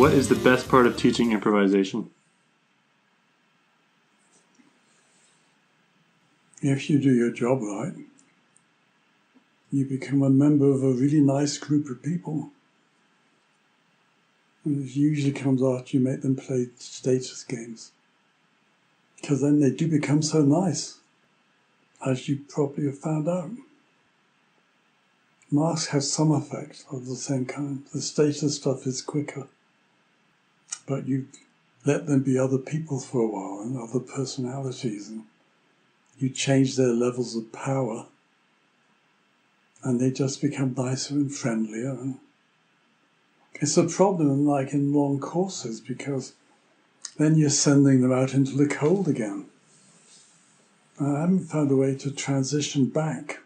What is the best part of teaching improvisation? If you do your job right, you become a member of a really nice group of people. And it usually comes after you make them play status games. Because then they do become so nice, as you probably have found out. Masks have some effect of the same kind. The status stuff is quicker. But you let them be other people for a while and other personalities, and you change their levels of power, and they just become nicer and friendlier. And it's a problem like in long courses, because then you're sending them out into the cold again. I haven't found a way to transition back.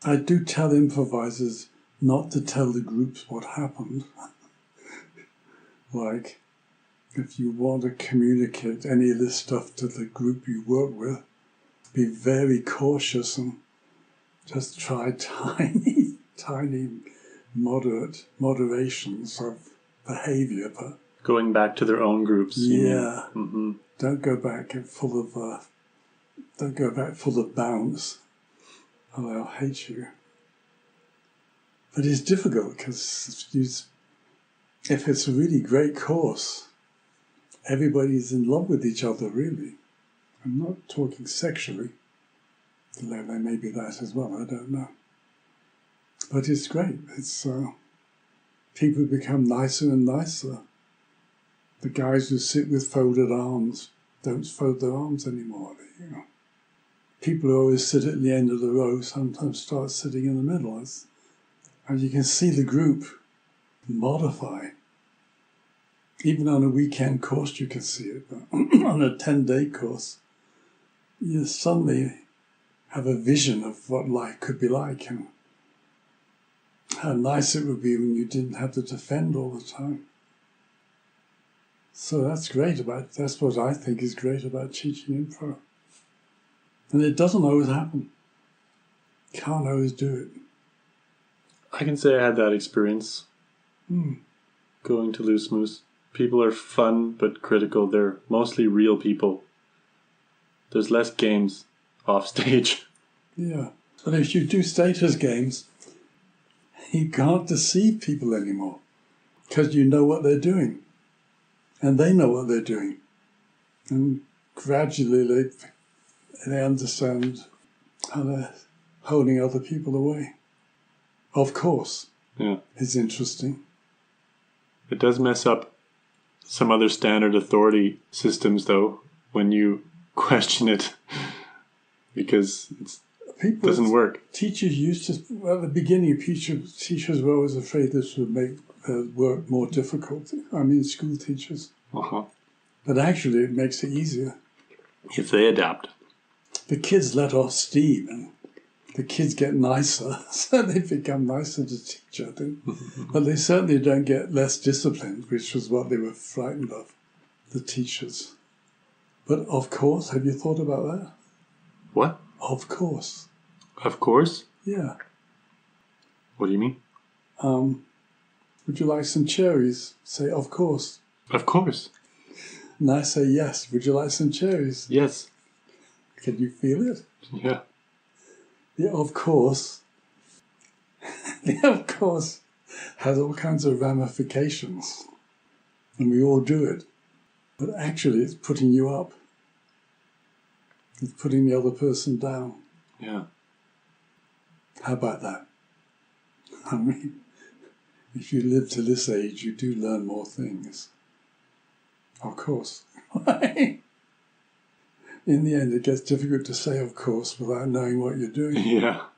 I do tell improvisers not to tell the groups what happened. Like, if you want to communicate any of this stuff to the group you work with, be very cautious and just try tiny moderations of behavior. But going back to their own groups. Yeah. Mm-hmm. Don't go back full of bounds, or they'll hate you. But it's difficult because if it's a really great course, everybody's in love with each other, really. I'm not talking sexually. There may be that as well, I don't know. But it's great. It's people become nicer and nicer. The guys who sit with folded arms don't fold their arms anymore. People who always sit at the end of the row sometimes start sitting in the middle. And you can see the group modify. Even on a weekend course you can see it, but on a 10-day course, you suddenly have a vision of what life could be like and how nice it would be when you didn't have to defend all the time. So that's what I think is great about teaching improv. And it doesn't always happen. Can't always do it. I can say I had that experience. Going to Loose Moose. People are fun but critical. They're mostly real people. There's less games off stage. Yeah. But if you do status games, you can't deceive people anymore because you know what they're doing. And they know what they're doing. And gradually they understand how they're holding other people away. Of course. Yeah. It's interesting. It does mess up some other standard authority systems, though, when you question it, because it doesn't work. Teachers used to, at the beginning, teachers were always afraid this would make work more difficult. I mean, school teachers. Uh-huh. But actually, it makes it easier. If they adapt. The kids let off steam, and the kids get nicer, so they become nicer to teach, I think. But they certainly don't get less disciplined, which was what they were frightened of, the teachers. But of course, have you thought about that? What? Of course. Of course? Yeah. What do you mean? Would you like some cherries? Say, of course. Of course. And I say, yes. Would you like some cherries? Yes. Can you feel it? Yeah. The of course. The of course has all kinds of ramifications. And we all do it. But actually, it's putting you up. It's putting the other person down. Yeah. How about that? I mean, if you live to this age, you do learn more things. Of course. In the end, it gets difficult to say of course without knowing what you're doing. Yeah.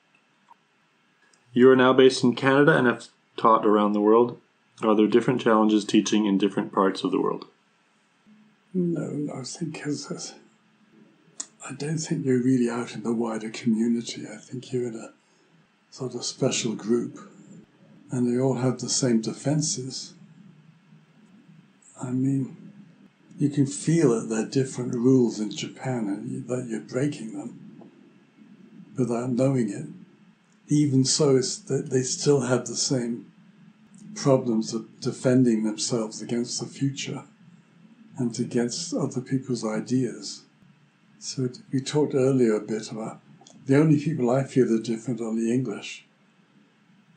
You are now based in Canada and have taught around the world. Are there different challenges teaching in different parts of the world? No, I don't think you're really out in the wider community. I think you're in a sort of special group, and they all have the same defenses. I mean, you can feel that there are different rules in Japan and that you're breaking them without knowing it. Even so, it's that they still have the same problems of defending themselves against the future and against other people's ideas. So we talked earlier a bit about the only people I feel are different are the English,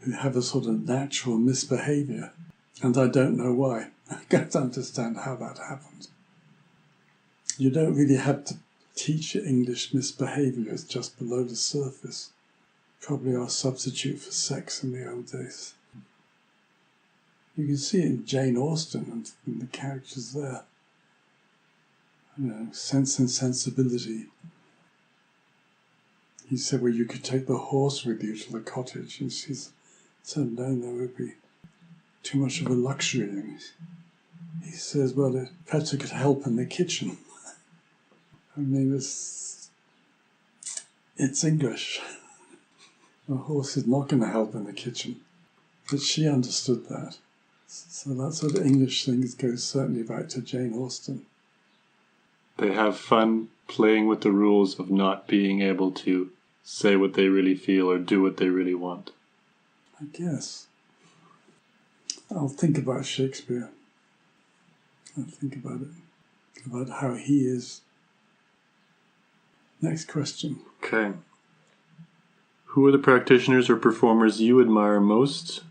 who have a sort of natural misbehaviour, and I don't know why. I can't understand how that happens. You don't really have to teach English misbehaviour, it's just below the surface. Probably our substitute for sex in the old days. You can see it in Jane Austen and in the characters there. You know, Sense and Sensibility. He said, well, you could take the horse with you to the cottage. And she said, no, that would be too much of a luxury. And he says, well, the Petter could help in the kitchen. I mean, it's English. A horse is not going to help in the kitchen. But she understood that. So that sort of English thing goes certainly back to Jane Austen. They have fun playing with the rules of not being able to say what they really feel or do what they really want. I guess. I'll think about Shakespeare. I'll think about it. About how he is. Next question. Okay. Who are the practitioners or performers you admire most?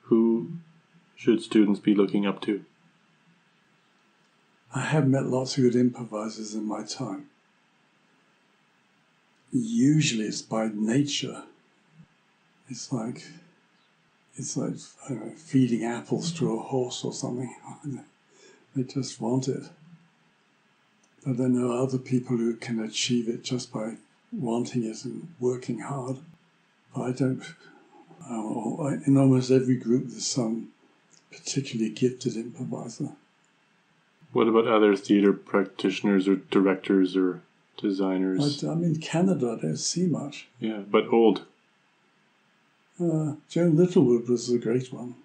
Who should students be looking up to? I have met lots of good improvisers in my time. Usually it's by nature. It's like I don't know, feeding apples to a horse or something. They just want it. But then there are other people who can achieve it just by wanting it and working hard. But I don't. In almost every group there's some particularly gifted improviser. What about other theatre practitioners or directors or designers? I'm in Canada, I don't see much. Yeah, but old. Joan Littlewood was a great one.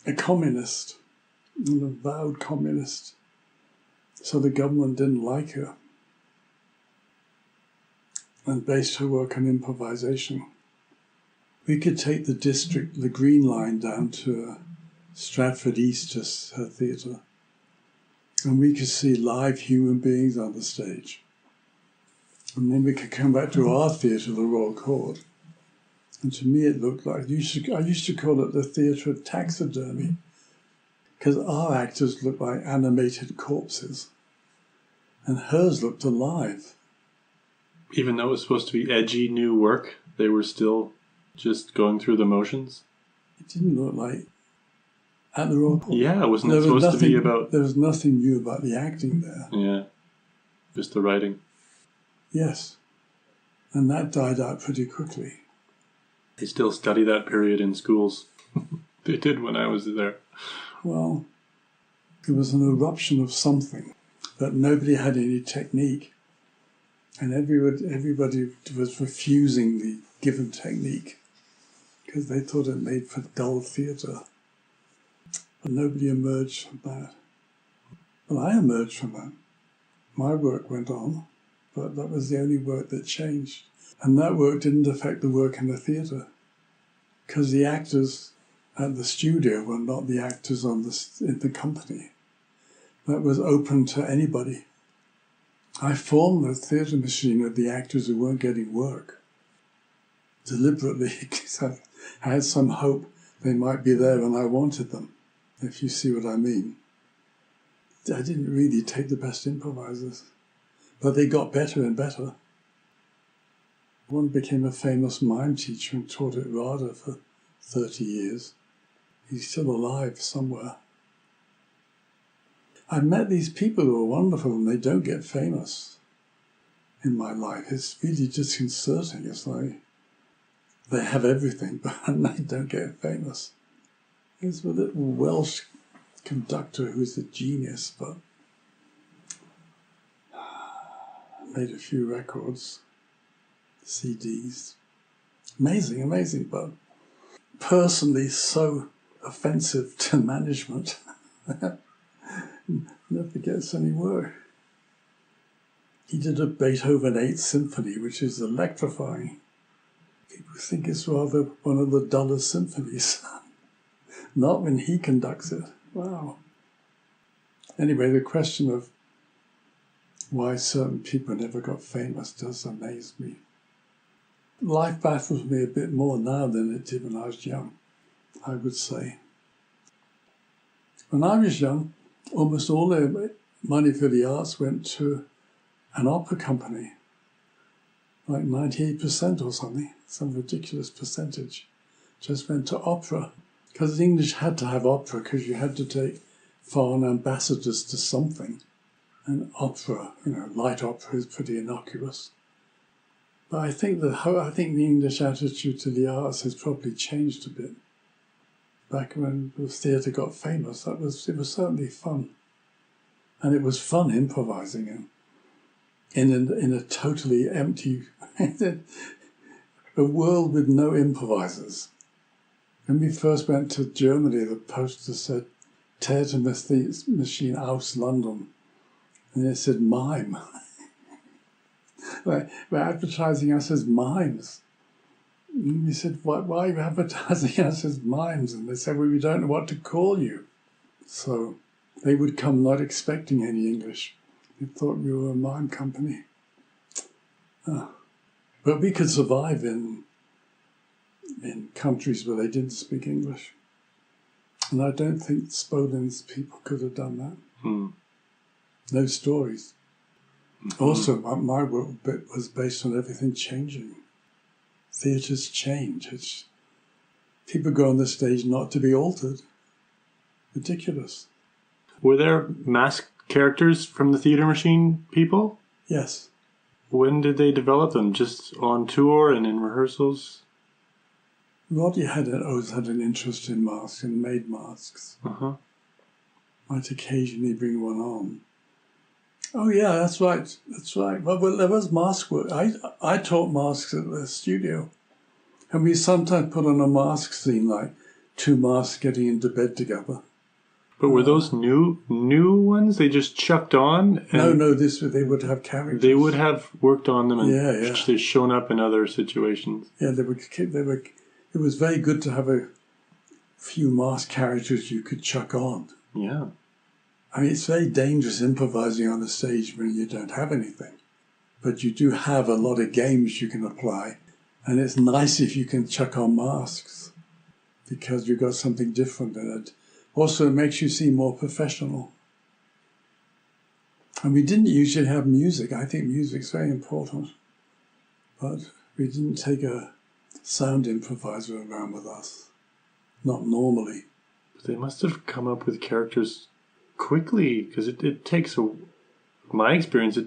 A communist, an avowed communist. So the government didn't like her and based her work on improvisation. We could take the Green Line down to Stratford East, just her theatre, and we could see live human beings on the stage. And then we could come back to our theatre, the Royal Court, and to me it looked like, I used to call it the theatre of taxidermy, because our actors looked like animated corpses, and hers looked alive. Even though it was supposed to be edgy new work, they were still just going through the motions? It didn't look like at the Royal Court. Yeah, wasn't it supposed to be about... There was nothing new about the acting there. Yeah, just the writing. Yes, and that died out pretty quickly. They still study that period in schools. They did when I was there. Well, there was an eruption of something, but nobody had any technique. And everybody was refusing the given technique because they thought it made for dull theatre. But nobody emerged from that. Well, I emerged from that. My work went on, but that was the only work that changed. And that work didn't affect the work in the theatre because the actors at the studio were not the actors in the company. That was open to anybody. I formed the theatre machine of the actors who weren't getting work, deliberately, because I had some hope they might be there and I wanted them, if you see what I mean. I didn't really take the best improvisers, but they got better and better. One became a famous mime teacher and taught at RADA for 30 years. He's still alive somewhere. I've met these people who are wonderful and they don't get famous in my life. It's really disconcerting. It's like they have everything, but they don't get famous. There's a little Welsh conductor who's a genius, but made a few records, CDs. Amazing, but personally so offensive to management. Never gets any work. He did a Beethoven 8th Symphony, which is electrifying. People think it's rather one of the dullest symphonies. not when he conducts it. Wow. Anyway, the question of why certain people never got famous does amaze me. Life baffles me a bit more now than it did when I was young, I would say. When I was young, almost all the money for the arts went to an opera company, like 98% or something, some ridiculous percentage, just went to opera. Because the English had to have opera, because you had to take foreign ambassadors to something. And opera, light opera is pretty innocuous. But I think the English attitude to the arts has probably changed a bit. Back when the theatre got famous, it was certainly fun. And it was fun improvising in a totally empty, a world with no improvisers. When we first went to Germany, the poster said, Theatresports aus London. And it said mime. We're advertising us as mimes. And we said, why are you advertising us as mimes? And they said, well, we don't know what to call you. So they would come not expecting any English. They thought we were a mime company. But we could survive in countries where they didn't speak English. And I don't think Spolin's people could have done that. No stories. Also, my work bit was based on everything changing. Theatres change. People go on the stage not to be altered. Ridiculous. Were there masked characters from the Theatre Machine people? Yes. When did they develop them? Just on tour and in rehearsals? Roddy always had an interest in masks and made masks. Might occasionally bring one on. Oh yeah, that's right. Well, there was mask work. I taught masks at the studio. And we sometimes put on a mask scene, like two masks getting into bed together. But were those new ones they just chucked on? And no, they would have characters. They would have worked on them and they've shown up in other situations. Yeah, it was very good to have a few mask characters you could chuck on. Yeah. I mean, it's very dangerous improvising on a stage when you don't have anything. But you do have a lot of games you can apply. And it's nice if you can chuck on masks because you've got something different in it. Also, it makes you seem more professional. And we didn't usually have music. I think music's very important. But we didn't take a sound improviser around with us. Not normally. But they must have come up with characters quickly, because it takes my experience,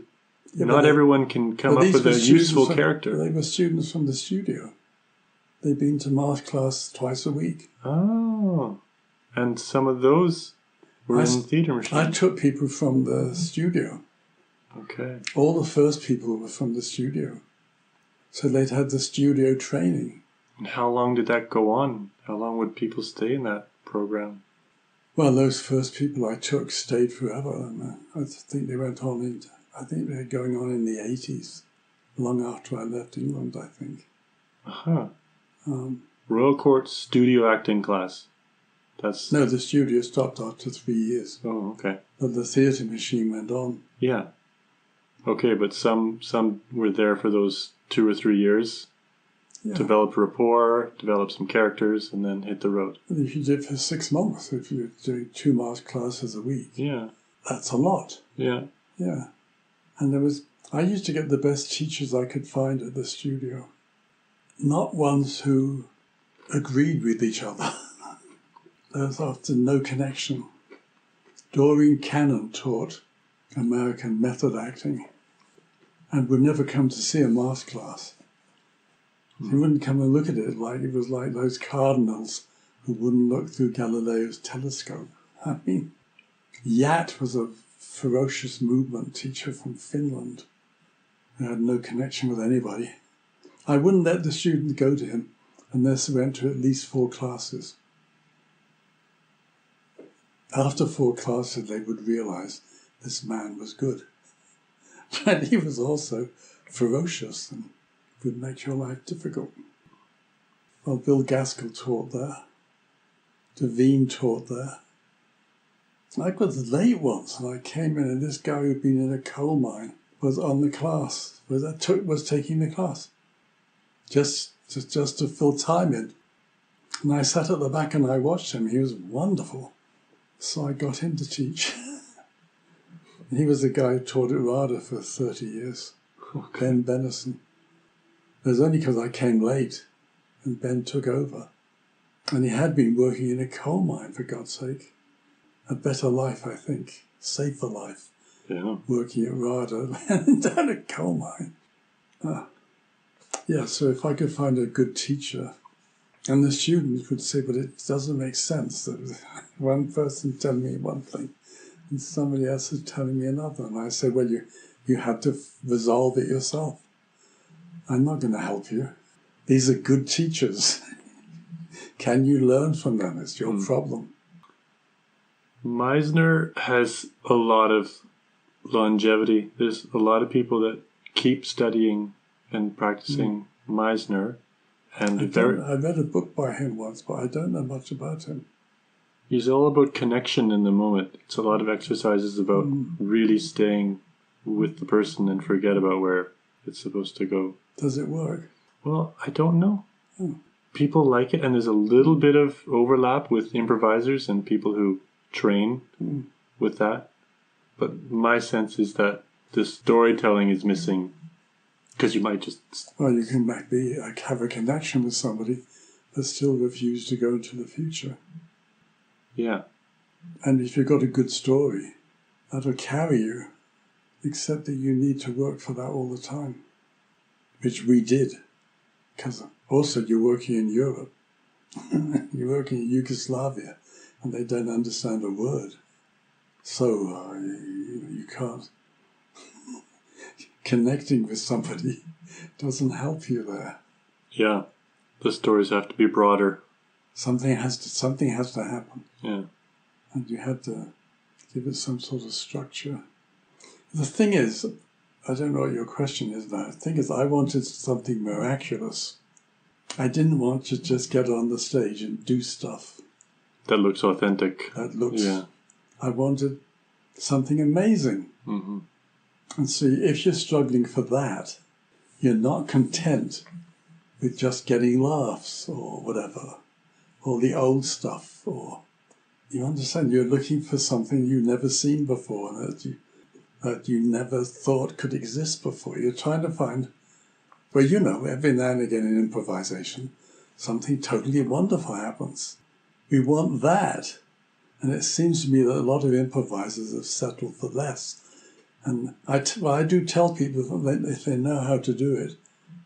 not everyone can come up with a useful character. They were students from the studio. They'd been to math class twice a week. Oh. And some of those were in Theatre Machine. I took people from the studio. Okay. All the first people were from the studio. So they'd had the studio training. And how long did that go on? How long would people stay in that program? Well, those first people I took stayed forever. And I think they went on I think they were going on in the 80s, long after I left England, I think. Royal Court studio acting class. No, the studio stopped after 3 years. Oh, okay. But the Theatre Machine went on. Yeah. Okay, but some were there for those 2 or 3 years. Yeah. Develop rapport, develop some characters, and then hit the road. And if you did for 6 months, if you're doing 2 mask classes a week, that's a lot. Yeah. Yeah. And I used to get the best teachers I could find at the studio. Not ones who agreed with each other. There was often no connection. Doreen Cannon taught American method acting and would never come to see a mask class. He wouldn't come and look at it like it was like those cardinals who wouldn't look through Galileo's telescope. I mean, Yat was a ferocious movement teacher from Finland who had no connection with anybody. I wouldn't let the students go to him unless they went to at least 4 classes. After 4 classes, they would realize this man was good. But he was also ferocious and would make your life difficult. Well, Bill Gaskell taught there. Devine taught there. I was late once, and I came in, and this guy who'd been in a coal mine was on the class, was taking the class, just to fill time in. And I sat at the back and I watched him. He was wonderful. So I got him to teach. He was the guy who taught at RADA for 30 years, Okay. Ben Benison. It was only because I came late and Ben took over. And he had been working in a coal mine, for God's sake. A better life, I think. Safer life. Yeah. Working at RADA and down a coal mine. Yeah, so if I could find a good teacher, and the students would say, but it doesn't make sense that one person telling me one thing and somebody else is telling me another. And I said, well, you have to resolve it yourself. I'm not going to help you. These are good teachers. Can you learn from them? It's your problem. Meisner has a lot of longevity. There's a lot of people that keep studying and practicing Meisner. And I read a book by him once, but I don't know much about him. He's all about connection in the moment. It's a lot of exercises about really staying with the person and forget about where it's supposed to go. Does it work? Well, I don't know. People like it, and there's a little bit of overlap with improvisers and people who train with that. But my sense is that the storytelling is missing, because you might just... Well, you can have a connection with somebody but still refuse to go into the future. Yeah. And if you've got a good story, that'll carry you, except that you need to work for that all the time, which we did. Because also you're working in Europe, you're working in Yugoslavia, and they don't understand a word. So you can't. Connecting with somebody doesn't help you there. Yeah. The stories have to be broader. Something has to happen. Yeah. And you had to give it some sort of structure. The thing is, I don't know what your question is now. The thing is, I wanted something miraculous. I didn't want to just get on the stage and do stuff. That looks authentic. Yeah. I wanted something amazing. Mm-hmm. And see, if you're struggling for that, you're not content with just getting laughs or whatever, or the old stuff, or you understand, you're looking for something you've never seen before, that you never thought could exist before. You're trying to find, well, every now and again in improvisation, something totally wonderful happens. We want that. And it seems to me that a lot of improvisers have settled for less. And I do tell people that if they know how to do it,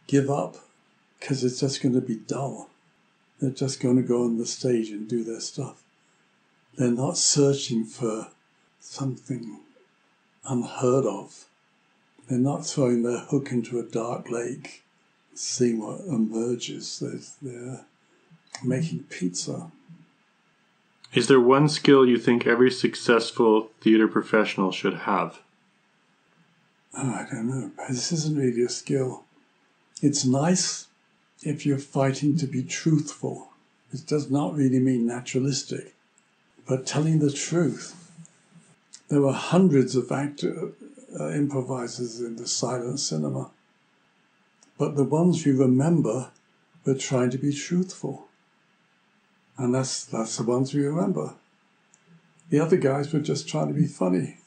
give up, because it's just going to be dull. They're just going to go on the stage and do their stuff. They're not searching for something unheard of. They're not throwing their hook into a dark lake, seeing what emerges. They're making pizza. Is there one skill you think every successful theater professional should have? Oh, I don't know. This isn't really a skill. It's nice if you're fighting to be truthful. It does not really mean naturalistic, but telling the truth. There were hundreds of improvisers in the silent cinema, but the ones you remember were trying to be truthful. And that's the ones we remember. The other guys were just trying to be funny.